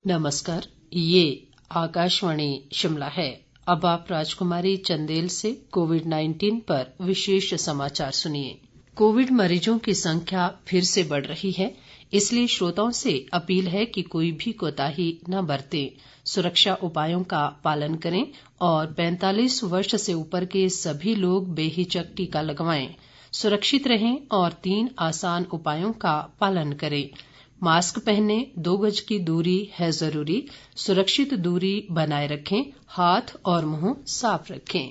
नमस्कार, ये आकाशवाणी शिमला है। अब आप राजकुमारी चंदेल से कोविड-19 पर विशेष समाचार सुनिए। कोविड मरीजों की संख्या फिर से बढ़ रही है, इसलिए श्रोताओं से अपील है कि कोई भी कोताही न बरतें, सुरक्षा उपायों का पालन करें और 45 वर्ष से ऊपर के सभी लोग बेहिचक टीका लगवाएं। सुरक्षित रहें और 3 आसान उपायों का पालन करें। मास्क पहनें, 2 गज की दूरी है जरूरी, सुरक्षित दूरी बनाए रखें, हाथ और मुंह साफ रखें।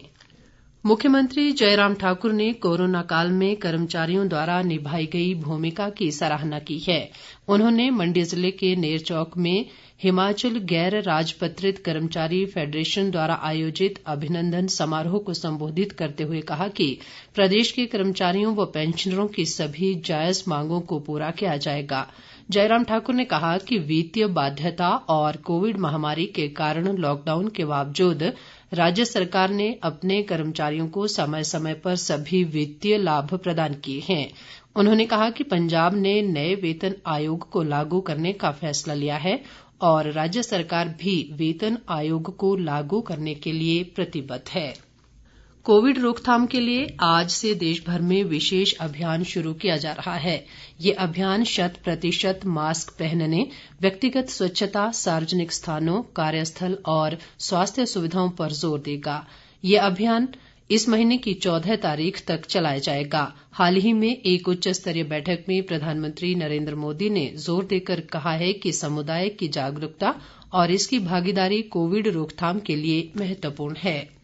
मुख्यमंत्री जयराम ठाकुर ने कोरोना काल में कर्मचारियों द्वारा निभाई गई भूमिका की सराहना की है। उन्होंने मंडी जिले के नेरचौक में हिमाचल गैर राजपत्रित कर्मचारी फेडरेशन द्वारा आयोजित अभिनंदन समारोह को संबोधित करते हुए कहा कि प्रदेश के कर्मचारियों व पेंशनरों की सभी जायज मांगों को पूरा किया जाएगा। जयराम ठाकुर ने कहा कि वित्तीय बाध्यता और कोविड महामारी के कारण लॉकडाउन के बावजूद राज्य सरकार ने अपने कर्मचारियों को समय समय पर सभी वित्तीय लाभ प्रदान किए हैं। उन्होंने कहा कि पंजाब ने नए वेतन आयोग को लागू करने का फैसला लिया है और राज्य सरकार भी वेतन आयोग को लागू करने के लिए प्रतिबद्ध है। कोविड रोकथाम के लिए आज से देश भर में विशेष अभियान शुरू किया जा रहा है। ये अभियान 100% मास्क पहनने, व्यक्तिगत स्वच्छता, सार्वजनिक स्थानों, कार्यस्थल और स्वास्थ्य सुविधाओं पर जोर देगा। ये अभियान इस महीने की 14 तारीख तक चलाया जाएगा। हाल ही में एक उच्च स्तरीय बैठक में प्रधानमंत्री नरेंद्र मोदी ने जोर देकर कहा है कि समुदाय की जागरूकता और इसकी भागीदारी कोविड रोकथाम के लिए महत्वपूर्ण है।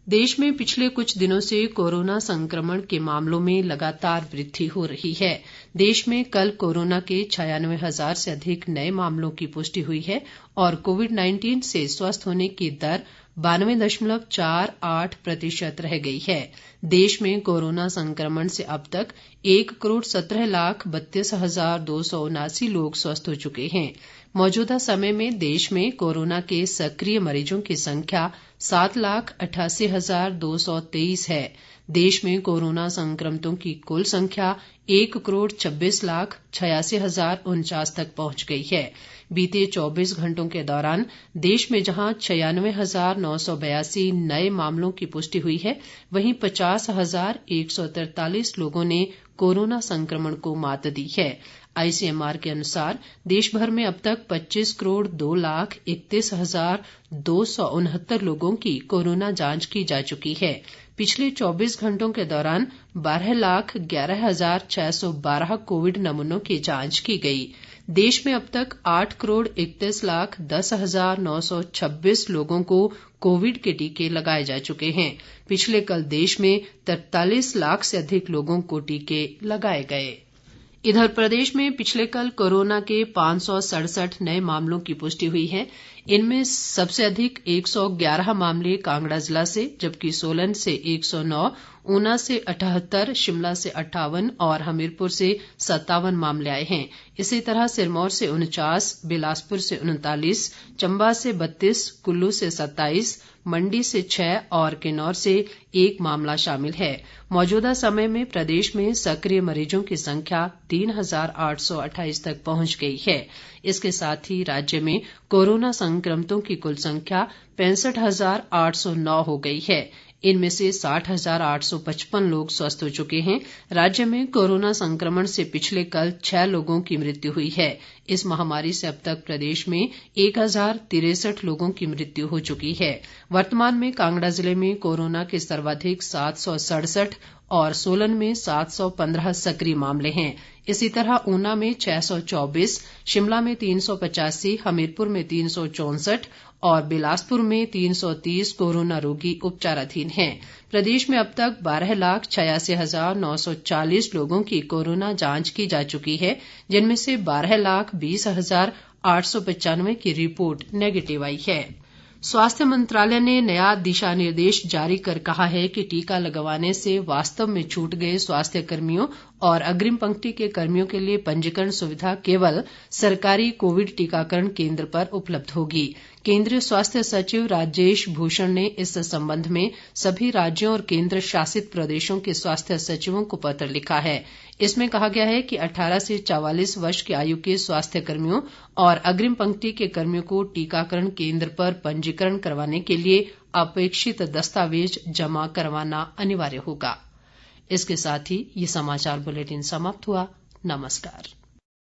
देश में पिछले कुछ दिनों से कोरोना संक्रमण के मामलों में लगातार वृद्धि हो रही है। देश में कल कोरोना के 96,000 से अधिक नए मामलों की पुष्टि हुई है और कोविड-19 से स्वस्थ होने की दर 92.48% रह गई है। देश में कोरोना संक्रमण से अब तक 1,17,32,279 लोग स्वस्थ हो चुके हैं। मौजूदा समय में देश में कोरोना के सक्रिय मरीजों की संख्या 7,88,223 है। देश में कोरोना संक्रमितों की कुल संख्या 1,26,86,049 तक पहुंच गई है। बीते 24 घंटों के दौरान देश में जहां 96,982 नए मामलों की पुष्टि हुई है, वहीं 50,143 लोगों ने कोरोना संक्रमण को मात दी है। आईसीएमआर के अनुसार देश भर में अब तक 25,32,31,269 लोगों की कोरोना जांच की जा चुकी है। पिछले 24 घंटों के दौरान 12,11,612 कोविड नमूनों की जांच की गई। देश में अब तक 8,31,10,926 लोगों को कोविड के टीके लगाए जा चुके हैं। पिछले कल देश में 43 लाख से अधिक लोगों को टीके लगाए गए। इधर प्रदेश में पिछले कल कोरोना के 567 नए मामलों की पुष्टि हुई है। इनमें सबसे अधिक 111 मामले कांगड़ा जिला से, जबकि सोलन से 109, ऊना से 78, शिमला से 58 और हमीरपुर से 57 मामले आए हैं। इसी तरह सिरमौर से 49, बिलासपुर से 39, चंबा से 32, कुल्लू से 27, मंडी से 6 और किन्नौर से 1 मामला शामिल है। मौजूदा समय में प्रदेश में सक्रिय मरीजों की संख्या 3,828 तक पहुंच गई है। इसके साथ ही राज्य में कोरोना संक्रमितों की कुल संख्या 65,809 हो गई है। इनमें से 60,855 लोग स्वस्थ हो चुके हैं। राज्य में कोरोना संक्रमण से पिछले कल 6 लोगों की मृत्यु हुई है। इस महामारी से अब तक प्रदेश में 1,063 लोगों की मृत्यु हो चुकी है। वर्तमान में कांगड़ा जिले में कोरोना के सर्वाधिक 767 और सोलन में 715 सक्रिय मामले हैं। इसी तरह ऊना में 624, शिमला में 385, हमीरपुर में 364 और बिलासपुर में 330 कोरोना रोगी उपचाराधीन हैं। प्रदेश में अब तक 12,86,940 लोगों की कोरोना जांच की जा चुकी है, जिनमें से 12,20,895 की रिपोर्ट नेगेटिव आई है। स्वास्थ्य मंत्रालय ने नया दिशा निर्देश जारी कर कहा है कि टीका लगवाने से वास्तव में छूट गए स्वास्थ्य कर्मियों और अग्रिम पंक्ति के कर्मियों के लिए पंजीकरण सुविधा केवल सरकारी कोविड टीकाकरण केंद्र पर उपलब्ध होगी। केंद्रीय स्वास्थ्य सचिव राजेश भूषण ने इस संबंध में सभी राज्यों और केंद्र शासित प्रदेशों के स्वास्थ्य सचिवों को पत्र लिखा है। इसमें कहा गया है कि 18 से 44 वर्ष की आयु के स्वास्थ्य कर्मियों और अग्रिम पंक्ति के कर्मियों को टीकाकरण केंद्र पर पंजीकरण करवाने के लिए अपेक्षित दस्तावेज जमा करवाना अनिवार्य होगा। इसके साथ ही ये समाचार बुलेटिन समाप्त हुआ। नमस्कार।